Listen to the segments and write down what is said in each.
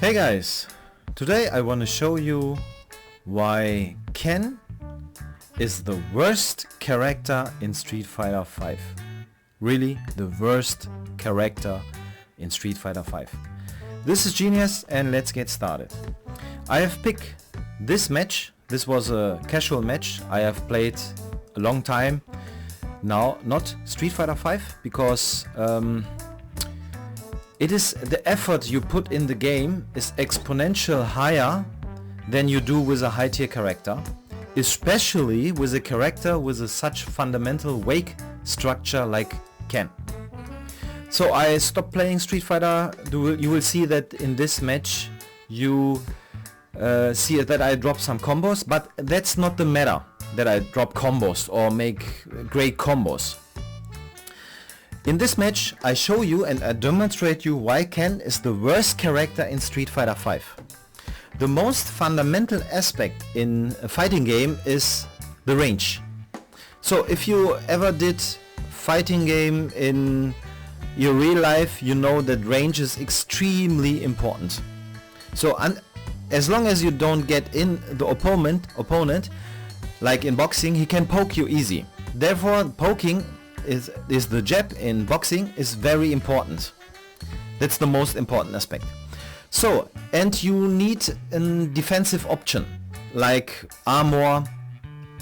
Hey guys, today I want to show you why Ken is the worst character in Street Fighter 5. Really, the worst character in Street Fighter 5. This is genius and let's get started. I have picked this match. This was a casual match. I have played a long time now, not Street Fighter 5, because it is the effort you put in the game is exponential higher than you do with a high tier character, especially with a character with a such fundamental wake structure like Ken. So I stopped playing Street Fighter. You will see that in this match you see that I drop some combos, but that's not the matter that I drop combos or make great combos. In this match I show you and I demonstrate you why Ken is the worst character in Street Fighter 5. The most fundamental aspect in a fighting game is the range. So if you ever did fighting game in your real life, you know that range is extremely important. So as long as you don't get in the opponent, like in boxing, he can poke you easy. Therefore poking is the jab in boxing is very important. That's the most important aspect. So, and you need a defensive option like armor,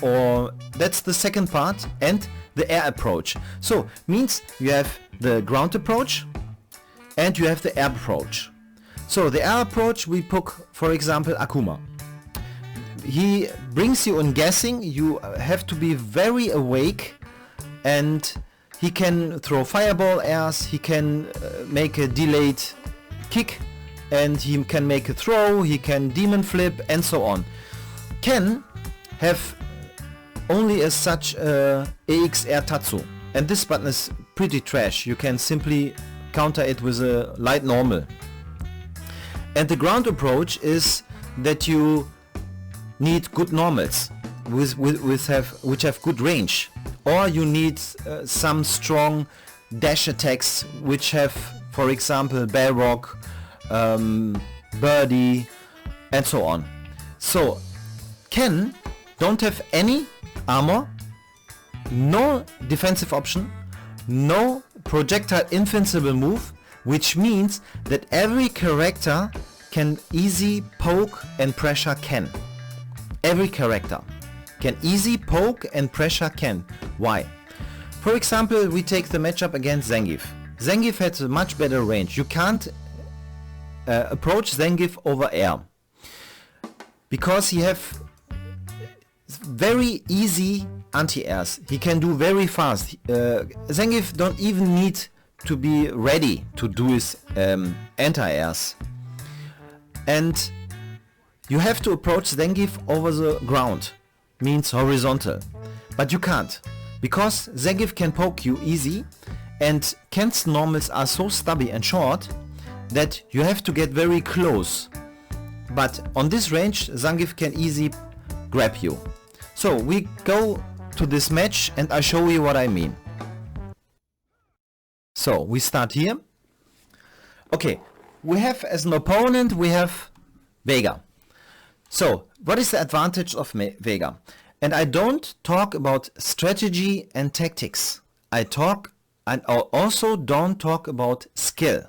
or that's the second part, and the air approach. So means you have the ground approach and you have the air approach. So the air approach, we pick for example Akuma. He brings you in guessing. You have to be very awake, and he can throw fireball airs, he can make a delayed kick, and he can make a throw, he can demon flip, and so on. Ken have only as such AX air Tatsu, and this button is pretty trash. You can simply counter it with a light normal. And the ground approach is that you need good normals which have good range, or you need some strong dash attacks which have, for example, Balrog, Birdie, and so on. So Ken don't have any armor, no defensive option, no projectile invincible move, which means that every character can easy poke and pressure Ken. Every character can easy poke and pressure Ken. Why? For example, we take the matchup against Zangief. Zangief has a much better range. You can't approach Zangief over air, because he have very easy anti-airs. He can do very fast. Zangief don't even need to be ready to do his anti-airs. And you have to approach Zangief over the ground, means horizontal. But you can't, because Zangief can poke you easy, and Ken's normals are so stubby and short that you have to get very close. But on this range Zangief can easily grab you. So we go to this match and I show you what I mean. So we start here. Okay, we have as an opponent, we have Vega. So what is the advantage of Vega? And I don't talk about strategy and tactics. I also don't talk about skill.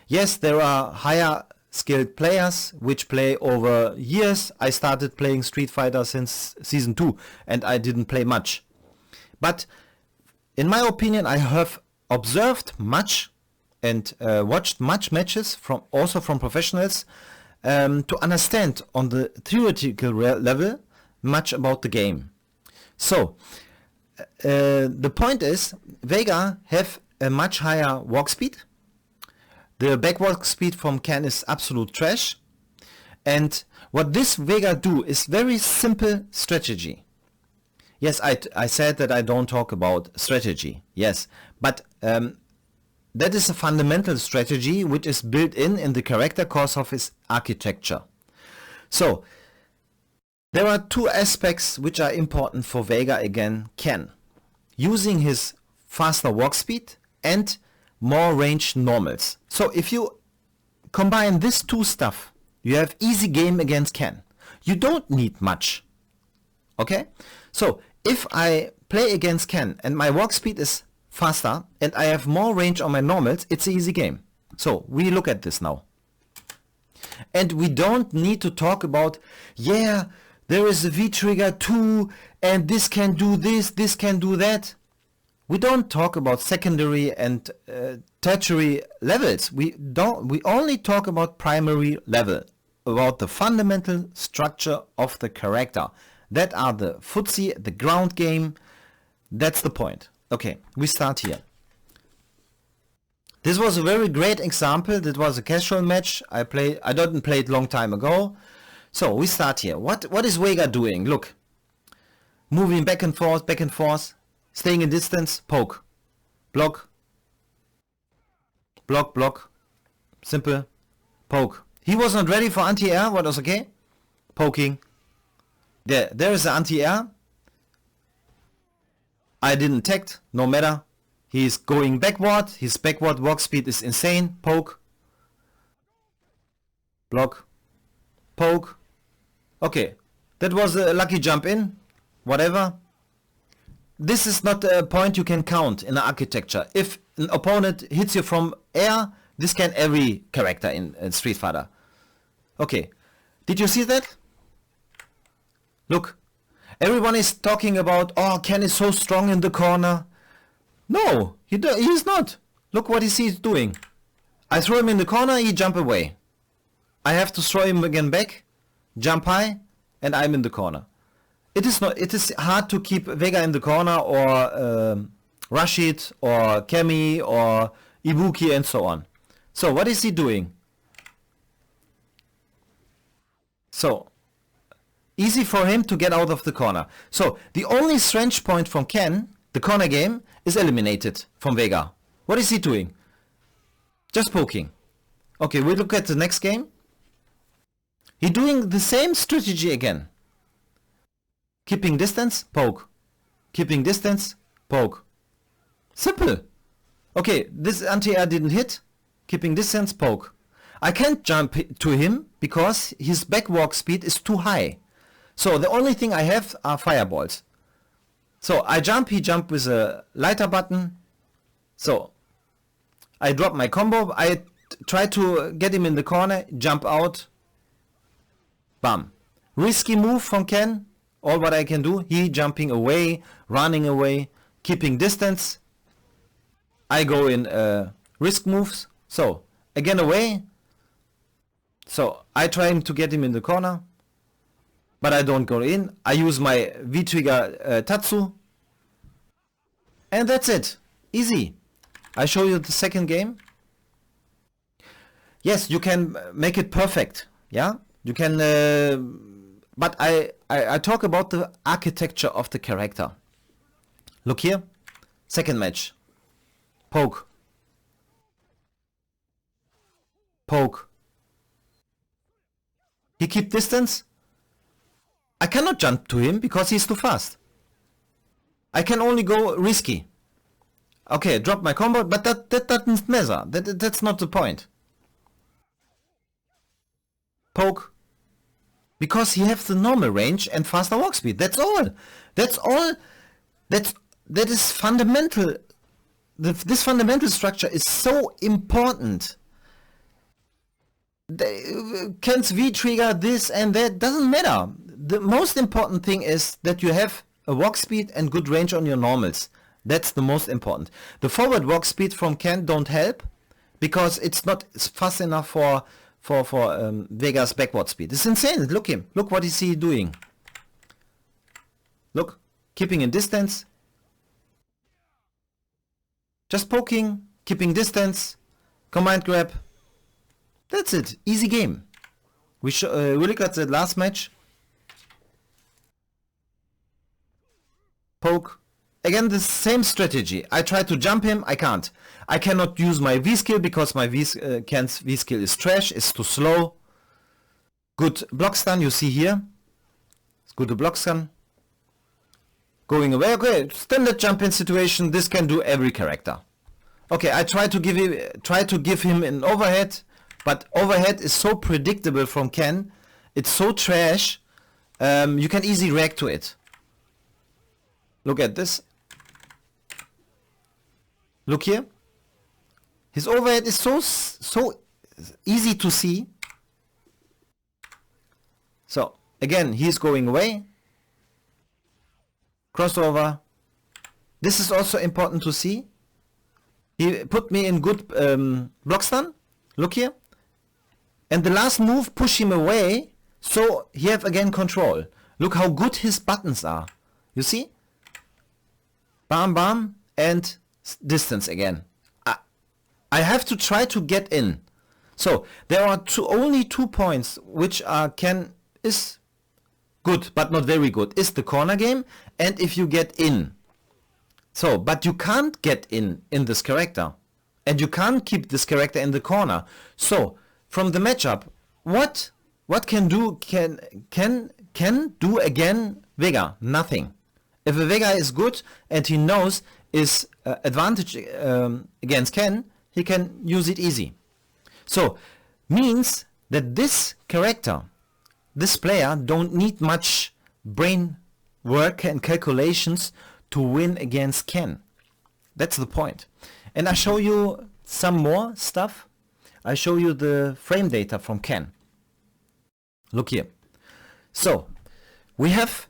Yes, there are higher skilled players which play over years. I started playing Street Fighter since season 2 and I didn't play much. But in my opinion, I have observed much and watched much matches also from professionals to understand on the theoretical level much about the game. So the point is, Vega have a much higher walk speed. The back walk speed from Ken is absolute trash. And what this Vega do is very simple strategy. Yes, I said that I don't talk about strategy. Yes, but that is a fundamental strategy which is built in the character course of his architecture. So there are two aspects which are important for Vega again Ken. Using his faster walk speed and more range normals. So if you combine this two stuff, you have easy game against Ken. You don't need much. Okay? So if I play against Ken and my walk speed is faster and I have more range on my normals, it's an easy game. So we look at this now. And we don't need to talk about, yeah, there is a V-trigger too, and this can do this, this can do that. We don't talk about secondary and tertiary levels. We only talk about primary level, about the fundamental structure of the character. That are the footsie, the ground game. That's the point. Okay, we start here. This was a very great example. That was a casual match. I didn't play it long time ago. So we start here. What is Vega doing? Look, moving back and forth, staying in distance, poke, block, block, block, simple, poke. He was not ready for anti-air. What was okay? Poking. There is the anti-air. I didn't tagged, no matter. He's going backward. His backward walk speed is insane. Poke. Block. Poke. Okay. That was a lucky jump in. Whatever. This is not a point you can count in architecture. If an opponent hits you from air, this can every character in Street Fighter. Okay. Did you see that? Look. Everyone is talking about, oh, Ken is so strong in the corner. No, he's not. Look what he's doing. I throw him in the corner, he jump away. I have to throw him again back, jump high, and I'm in the corner. It is hard to keep Vega in the corner, or Rashid, or Kemi, or Ibuki, and so on. So what is he doing? So easy for him to get out of the corner. So the only strange point from Ken, the corner game, is eliminated from Vega. What is he doing? Just poking. Okay, we look at the next game. He's doing the same strategy again. Keeping distance, poke. Keeping distance, poke. Simple. Okay, this anti-air didn't hit. Keeping distance, poke. I can't jump to him because his back walk speed is too high. So the only thing I have are fireballs. So I jump, he jump with a lighter button. So I drop my combo, I try to get him in the corner, jump out. Bam. Risky move from Ken. All what I can do, he jumping away, running away, keeping distance. I go in risk moves. So again away. So I try to get him in the corner. But I don't go in. I use my V-trigger Tatsu. And that's it. Easy. I show you the second game. Yes, you can make it perfect. Yeah? You can... but I talk about the architecture of the character. Look here. Second match. Poke. Poke. He keep distance. I cannot jump to him because he's too fast. I can only go risky. Okay, drop my combo, but that doesn't matter. That's not the point. Poke. Because he has the normal range and faster walk speed. That's all. That's all. That is fundamental. This fundamental structure is so important. Ken's V-trigger, this and that, doesn't matter. The most important thing is that you have a walk speed and good range on your normals. That's the most important. The forward walk speed from Ken don't help because it's not fast enough for Vega's backward speed. It's insane. Look him. Look what is he doing. Look, keeping in distance. Just poking, keeping distance, command grab. That's it. Easy game. We look at the last match. Poke. Again, the same strategy. I try to jump him. I can't. I cannot use my V-skill because my Ken's V-skill is trash. It's too slow. Good block stun. You see here. It's good to block stun. Going away. Okay, standard jump in situation. This can do every character. Okay, I try to give him an overhead. But overhead is so predictable from Ken. It's so trash. You can easily react to it. Look at this. Look here. His overhead is so easy to see. So again, he's going away. Crossover. This is also important to see. He put me in good block stun. Look here. And the last move push him away. So he have again control. Look how good his buttons are. You see? Bam bam and distance again. I have to try to get in. So there are only 2 points which are is good but not very good. Is the corner game and if you get in. So but you can't get in this character. And you can't keep this character in the corner. So from the matchup, what can do again Vega? Nothing. If a Vega is good and he knows his advantage against Ken, he can use it easy. So means that this character, this player don't need much brain work and calculations to win against Ken. That's the point. And I show you some more stuff. I show you the frame data from Ken. Look here. So we have,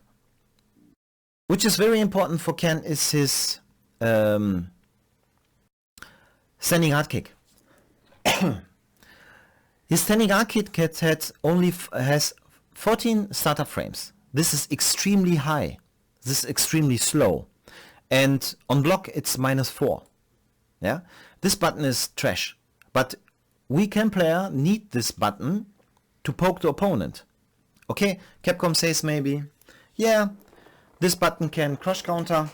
which is very important for Ken, is his standing hard kick. His standing hard kick has 14 startup frames. This is extremely high. This is extremely slow. And on block it's -4. Yeah, this button is trash. But we Ken player need this button to poke the opponent. Okay, Capcom says maybe, yeah, this button can crush counter,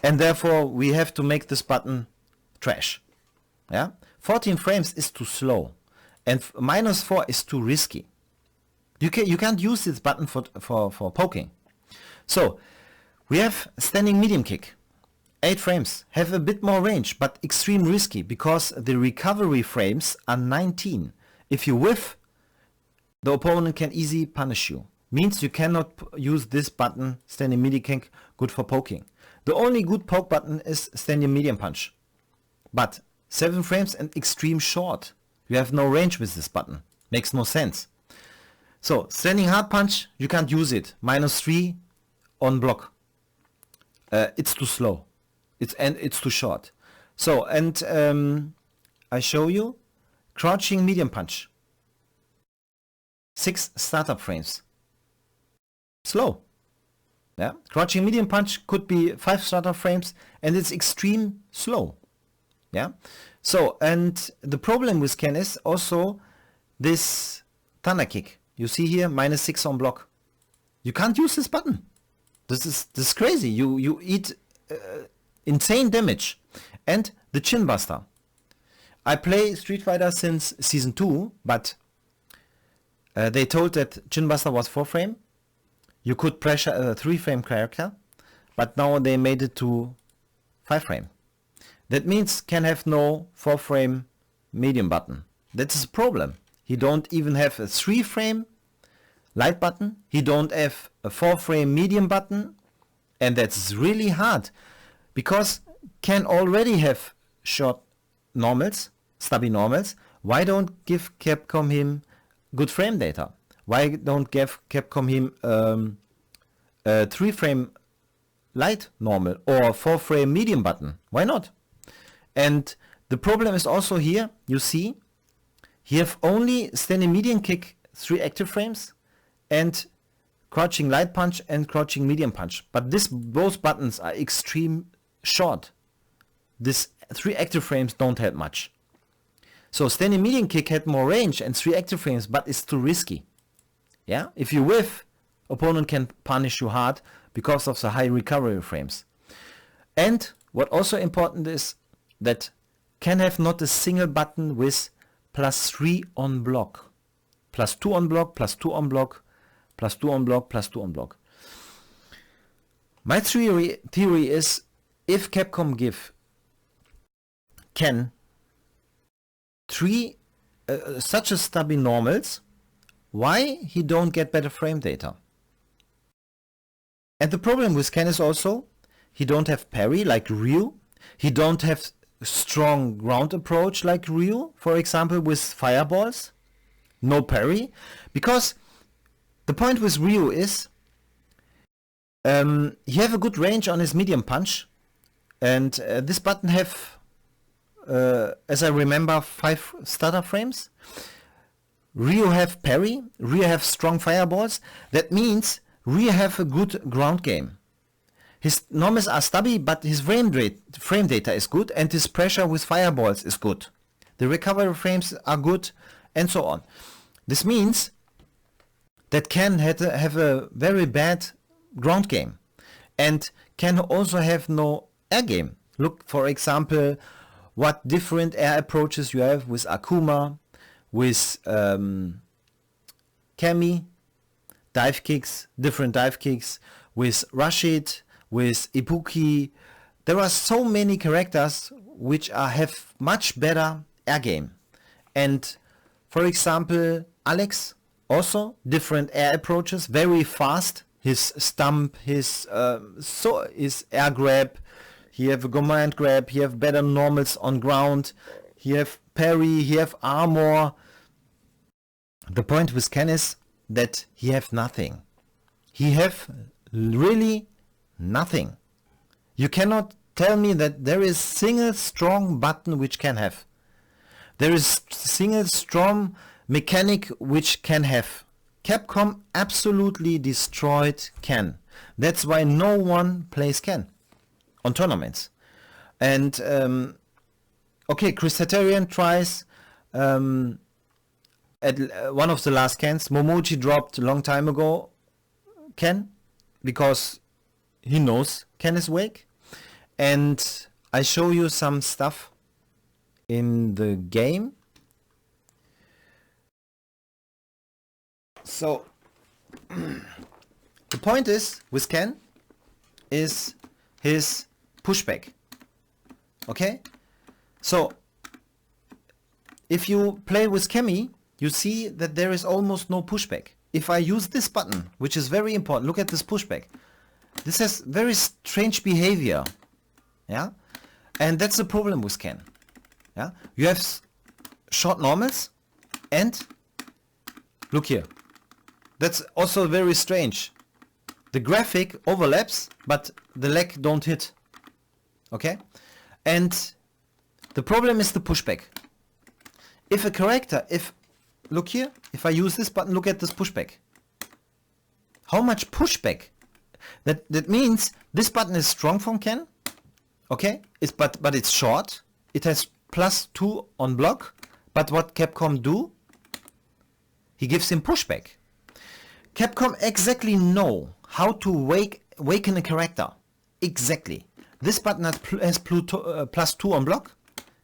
and therefore we have to make this button trash. Yeah, 14 frames is too slow, and -4 is too risky. You can't use this button for poking. So we have standing medium kick, 8 frames, have a bit more range, but extreme risky because the recovery frames are 19. If you whiff, the opponent can easily punish you. Means you cannot use this button, standing medium kick, good for poking. The only good poke button is standing medium punch. But 7 frames and extreme short. You have no range with this button. Makes no sense. So standing hard punch, you can't use it. -3 on block. It's too slow. It's too short. So and I show you crouching medium punch. 6 startup frames. Slow. Yeah, crouching medium punch could be 5 startup frames, and it's extreme slow. Yeah. So and the problem with Ken is also this thunder kick. You see here -6 on block. You can't use this button. This is crazy. You eat insane damage. And the chin buster. I play Street Fighter since season 2, but they told that chin buster was 4 frame. You could pressure a 3 frame character, but now they made it to 5 frame. That means Ken have no 4 frame medium button. That's a problem. He don't even have a 3 frame light button. He don't have a 4 frame medium button, and that's really hard because Ken already have short normals, stubby normals. Why don't give Capcom him good frame data? Why don't give Capcom him a 3 frame light normal or 4 frame medium button? Why not? And the problem is also here, you see, he have only standing medium kick 3 active frames and crouching light punch and crouching medium punch. But both buttons are extreme short. This 3 active frames don't help much. So standing medium kick had more range and 3 active frames, but it's too risky. Yeah, if you whiff, opponent can punish you hard because of the high recovery frames. And what also important is that can have not a single button with +3 on block. +2 on block, +2 on block, +2 on block, +2 on block. My theory is if Capcom give Ken 3 such a stubby normals, why he don't get better frame data? And the problem with Ken is also, he don't have parry like Ryu. He don't have strong ground approach like Ryu, for example, with fireballs. No parry. Because the point with Ryu is, he have a good range on his medium punch. And this button have, as I remember, 5 stutter frames. Ryu have parry. Ryu have strong fireballs. That means Ryu have a good ground game. His normals are stubby, but his frame data is good, and his pressure with fireballs is good. The recovery frames are good, and so on. This means that Ken have a very bad ground game, and Ken also have no air game. Look, for example, what different air approaches you have with Akuma, with Kami, dive kicks, different dive kicks, with Rashid, with Ibuki. There are so many characters which have much better air game. And for example, Alex, also different air approaches, very fast. His stump, his air grab, he have a command grab, he have better normals on ground, he have parry, he have armor. The point with Ken is that he have nothing. He have really nothing. You cannot tell me that there is single strong button which can have. There is single strong mechanic which can have. Capcom absolutely destroyed Ken. That's why no one plays Ken on tournaments. And okay, Chris Tatarian tries at one of the last Kens. Momochi dropped a long time ago Ken because he knows Ken is weak. And I show you some stuff in the game. So the point is with Ken is his pushback. Okay? So if you play with Kemi, you see that there is almost no pushback. If I use this button, which is very important, look at this pushback. This has very strange behavior. Yeah? And that's the problem with Ken. Yeah? You have short normals and look here. That's also very strange. The graphic overlaps, but the leg don't hit. Okay? And the problem is the pushback. If a character, look here, if I use this button, look at this pushback. How much pushback? That means this button is strong from Ken. Okay? But it's short. It has +2 on block. But what Capcom do? He gives him pushback. Capcom exactly know how to waken a character. Exactly. This button has +2 on block,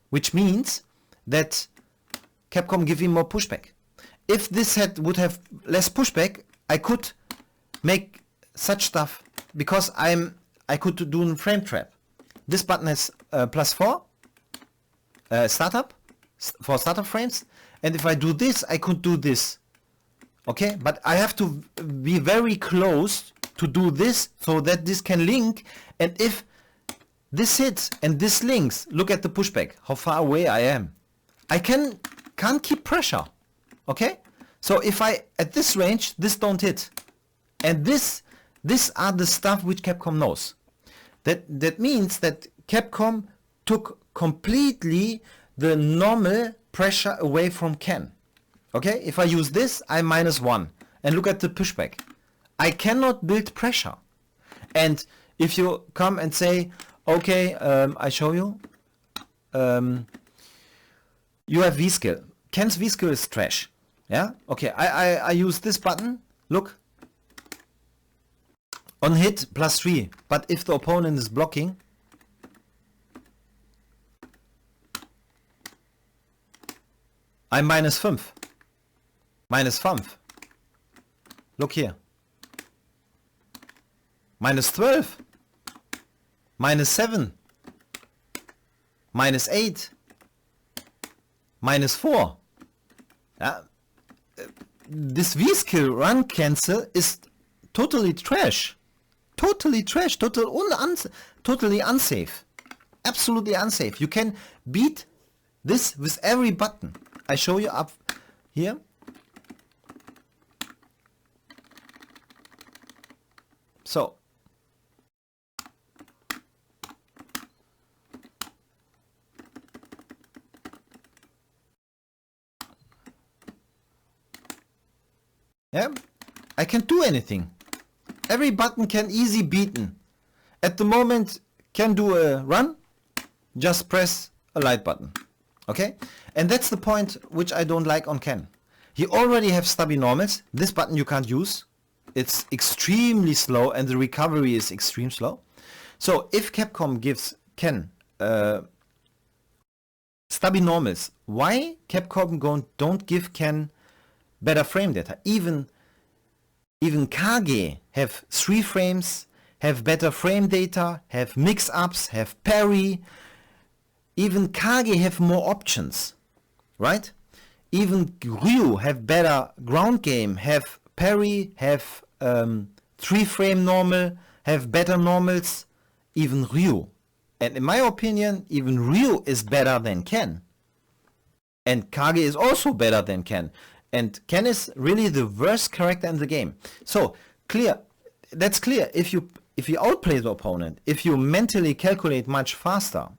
which means that Capcom give him more pushback. If this would have less pushback, I could make such stuff because I could do a frame trap. This button has +4 startup for startup frames, and if I do this, I could do this. Okay, but I have to be very close to do this so that this can link, and if this hits and this links, look at the pushback, how far away I am. I can't keep pressure. Okay, so if I at this range, this don't hit, and this are the stuff which Capcom knows. That means that Capcom took completely the normal pressure away from Ken. Okay, if I use this, I'm -1. And look at the pushback. I cannot build pressure. And if you come and say, okay, I show you. You have Vskill. Ken's Vskill is trash. Yeah? Okay, I use this button. Look. On hit +3. But if the opponent is blocking, I'm -5. -5. Look here. -12. -7. -8. -4. This Vskill run cancel is totally trash. Totally trash. Totally unsafe. Absolutely unsafe. You can beat this with every button. I show you up here. So yeah, I can't do anything. Every button can easy beaten. At the moment can do a run, just press a light button. Okay? And that's the point which I don't like on Ken. He already have stubby normals. This button you can't use. It's extremely slow and the recovery is extremely slow. So if Capcom gives Ken stubby normals, why Capcom don't give Ken better frame data? Even Kage have 3 frames, have better frame data, have mix-ups, have parry. Even Kage have more options, right? Even Ryu have better ground game, have parry, have 3 frame normal, have better normals. Even Ryu. And in my opinion, even Ryu is better than Ken. And Kage is also better than Ken. And Ken is really the worst character in the game. So clear, that's clear. If you outplay the opponent, if you mentally calculate much faster,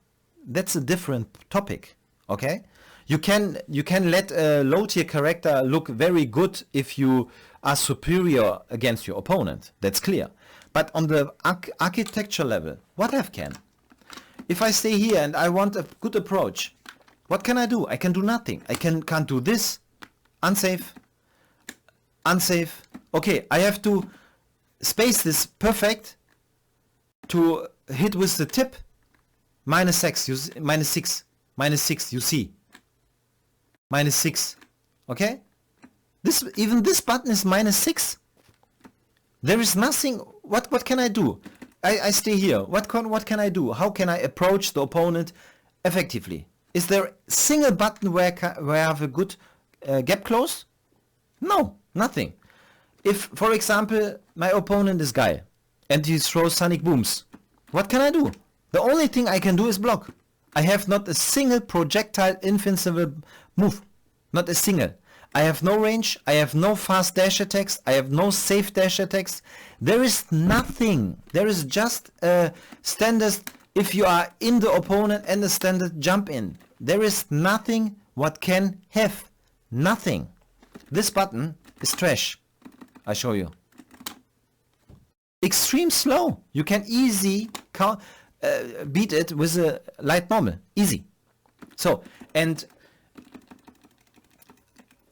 that's a different topic. Okay, you can let a low tier character look very good if you are superior against your opponent. That's clear. But on the architecture level, what have Ken? If I stay here and I want a good approach, what can I do? I can do nothing. I can't do this. Unsafe. Unsafe. Okay, I have to space this perfect to hit with the tip. -6, -6, you see. -6. Okay? Even this button is -6. There is nothing. What can I do? I stay here. What can I do? How can I approach the opponent effectively? Is there a single button where I have a good gap close? No, nothing. If, for example, my opponent is Guy and he throws sonic booms, what can I do? The only thing I can do is block. I have not a single projectile invincible move. Not a single. I have no range, I have no fast dash attacks, I have no safe dash attacks. There is nothing. There is just a standard, if you are in the opponent, and a standard jump in. There is nothing what can have. Nothing. This button is trash. I show you. Extreme slow. You can easy beat it with a light normal. Easy. So, and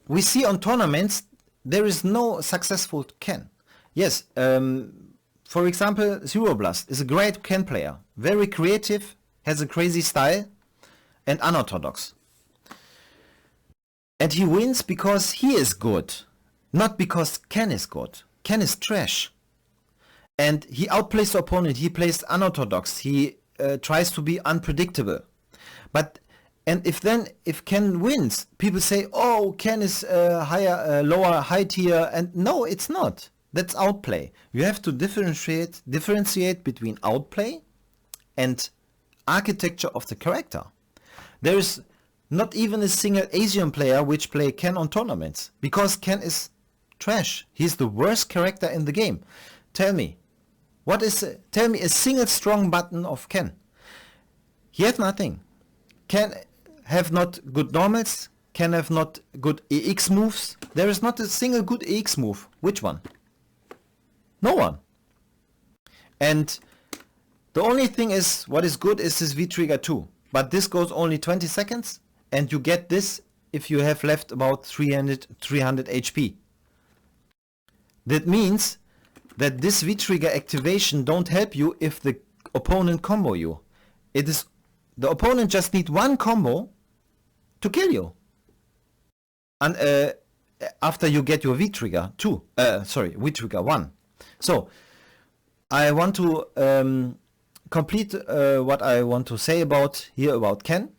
we see on tournaments there is no successful Ken. Yes, for example, Zero Blast is a great Ken player. Very creative, has a crazy style, and unorthodox. And he wins because he is good, not because Ken is good. Ken is trash. And he outplays the opponent, he plays unorthodox, he tries to be unpredictable. But and if Ken wins, people say, oh, Ken is lower high tier, and no, it's not. That's outplay. You have to differentiate between outplay and architecture of the character. There is not even a single Asian player which play Ken on tournaments, because Ken is trash. He's the worst character in the game. Tell me a single strong button of Ken. He has nothing. Ken have not good normals, Ken have not good EX moves. There is not a single good EX move. Which one? No one. And the only thing is, what is good is this V-Trigger 2. But this goes only 20 seconds, and you get this if you have left about 300 HP. That means that this V-Trigger activation don't help you if the opponent combo you. It is the opponent just need one combo to kill you. And after you get your V-Trigger 2, V-Trigger 1. So I want to complete what I want to say about Ken.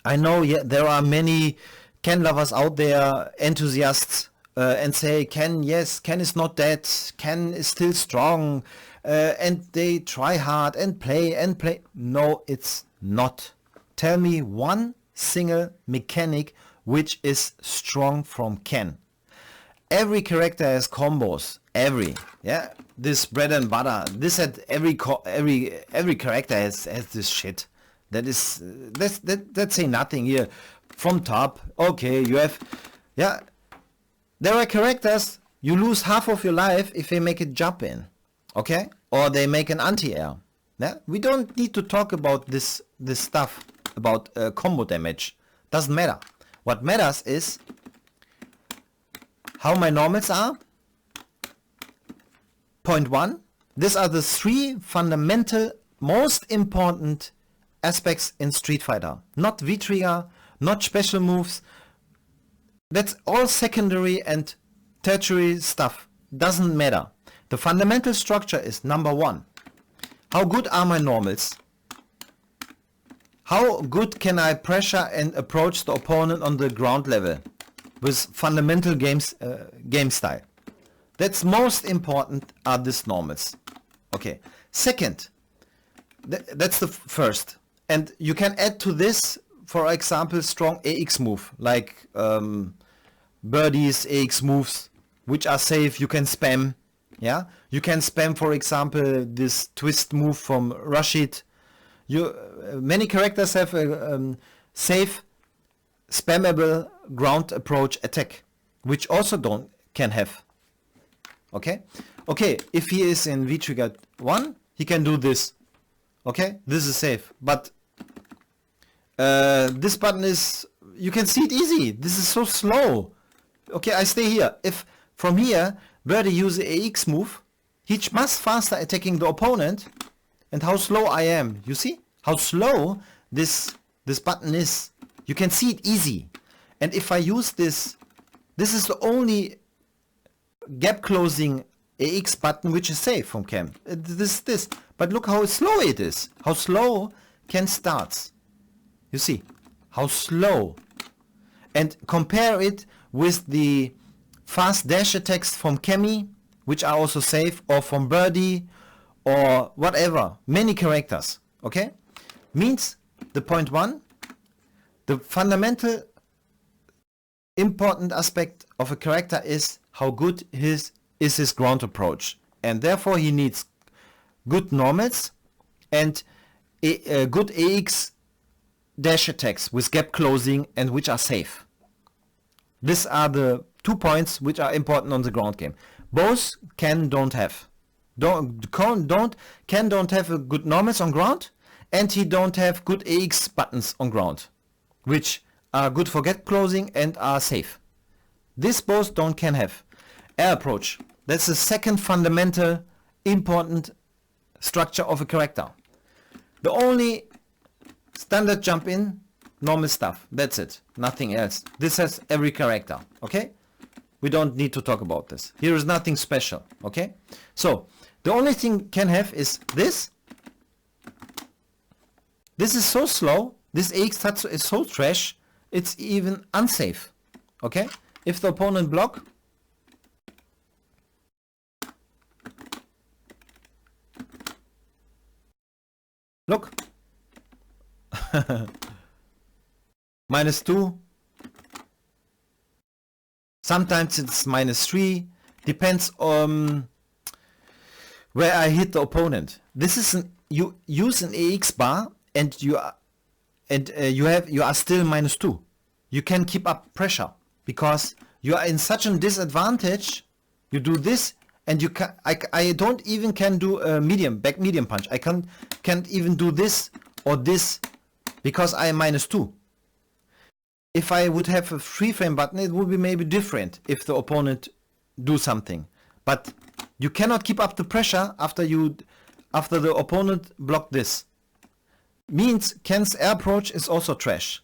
I know there are many Ken lovers out there, enthusiasts, and say Ken, yes, Ken is not dead, Ken is still strong, and they try hard and play and play. No, it's not. Tell me one single mechanic which is strong from Ken. Every character has combos. This bread and butter. This at every character has this shit. That's say nothing here. From top, okay, you have, there are characters you lose half of your life if they make a jump in, okay, or they make an anti-air. Yeah, we don't need to talk about this stuff about combo damage. Doesn't matter. What matters is how my normals are. Point 1. These are the 3 fundamental, most important aspects in Street Fighter. Not V-trigger, not special moves. That's all secondary and tertiary stuff. Doesn't matter. The fundamental structure is number 1. How good are my normals? How good can I pressure and approach the opponent on the ground level with fundamental game style? That's most important are these normals. Okay. Second, that's the first. And you can add to this, for example, strong AX move, like Birdie's AX moves, which are safe. You can spam. Yeah, you can spam, for example, this twist move from Rashid. Many characters have a safe, spammable ground approach attack, which also can have. Okay, if he is in V-trigger 1, he can do this. Okay, this is safe, but this button is, you can see it easy. This is so slow. Okay, I stay here. If from here Birdie use a AX move, he's much faster attacking the opponent. And how slow I am. You see how slow this button is. You can see it easy. And if I use this is the only gap closing AX button which is safe from Ken. This. But look how slow it is. How slow Ken starts. You see how slow. And compare it with the fast dash attacks from Kemi, which are also safe, or from Birdie, or whatever. Many characters. Okay? Means the point 1, the fundamental important aspect of a character is how good is his ground approach. And therefore he needs good normals and good AX dash attacks with gap closing and which are safe. These are the 2 points which are important on the ground game. Both Ken don't have. Ken don't have a good normals on ground, and he don't have good AX buttons on ground, which are good for gap closing and are safe. This both Ken have. Air approach. That's the second fundamental important structure of a character. The only standard jump in, normal stuff. That's it. Nothing else. This has every character. Okay? We don't need to talk about this. Here is nothing special. Okay? So, the only thing Ken have is this. This is so slow. This AX touch is so trash. It's even unsafe. Okay? If the opponent block, look. -2. Sometimes it's -3. Depends on where I hit the opponent. This is you use an AX bar and you are still -2. You can keep up pressure because you are in such a disadvantage. You do this and you can. I don't even can do a back medium punch. I can't even do this or this because I am -2. If I would have a free frame button, it would be maybe different if the opponent do something. But you cannot keep up the pressure after the opponent block this. Means Ken's air approach is also trash.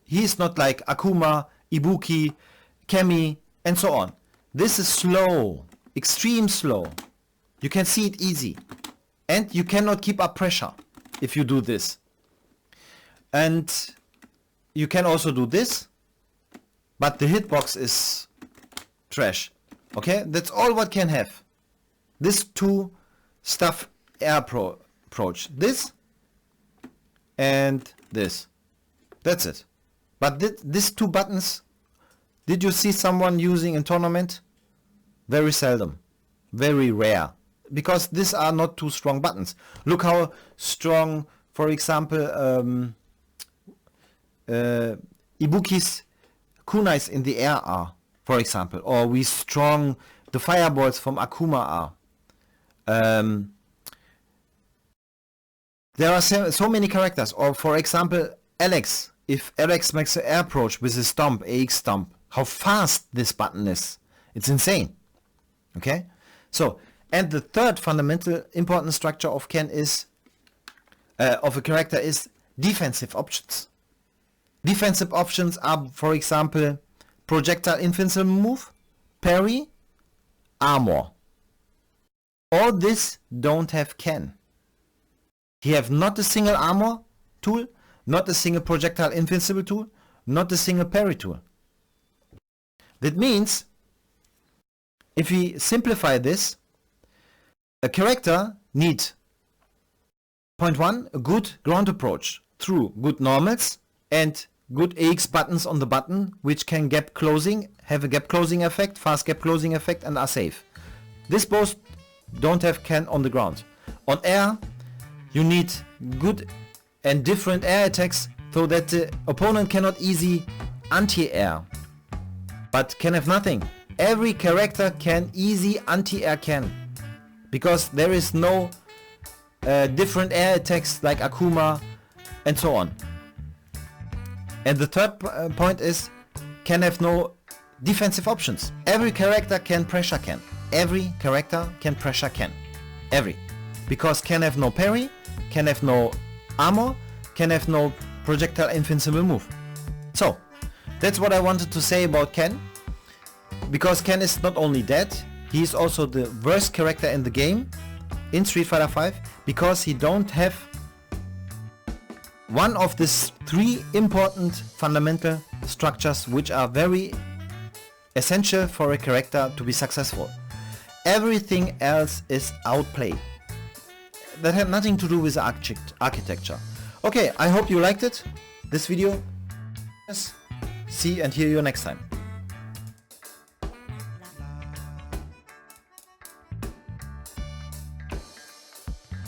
He is not like Akuma, Ibuki, Kemi, and so on. This is slow, extreme slow. You can see it easy. And you cannot keep up pressure if you do this. And you can also do this. but the hitbox is trash. Okay, that's all what can have. This two stuff air approach. This and this. That's it. But these two buttons, did you see someone using in tournament? Very seldom. Very rare. Because these are not too strong buttons. Look how strong, for example, Ibuki's kunais in the air are, for example. Or we strong the fireballs from Akuma are. There are so many characters. Or for example, Alex. If Alex makes an air approach with his stomp, AX stomp, how fast this button is. It's insane. Okay? So, and the third fundamental important structure of Ken is, of a character is defensive options. Defensive options are, for example, projectile invincible move, parry, armor. All this don't have Ken. He have not a single armor tool, not a single projectile invincible tool, not a single parry tool. That means, if we simplify this, a character needs, point one, a good ground approach through good normals and good AX buttons on the button, which can gap closing, have a gap closing effect, fast gap closing effect, and are safe. This both don't have Ken on the ground. On air, you need good and different air attacks so that the opponent cannot easy anti-air, but can have nothing. Every character can easy anti-air Ken, because there is no different air attacks like Akuma and so on. And the third point is, Ken have no defensive options. Every character can pressure Ken. Every character can pressure Ken. Every. Because Ken have no parry, Ken have no armor, Ken have no projectile invincible move. So, that's what I wanted to say about Ken. Because Ken is not only dead, he is also the worst character in the game in Street Fighter V, because he don't have one of these three important fundamental structures which are very essential for a character to be successful. Everything else is outplay. That had nothing to do with the architecture. Okay, I hope you liked it, this video. Yes. See and hear you next time.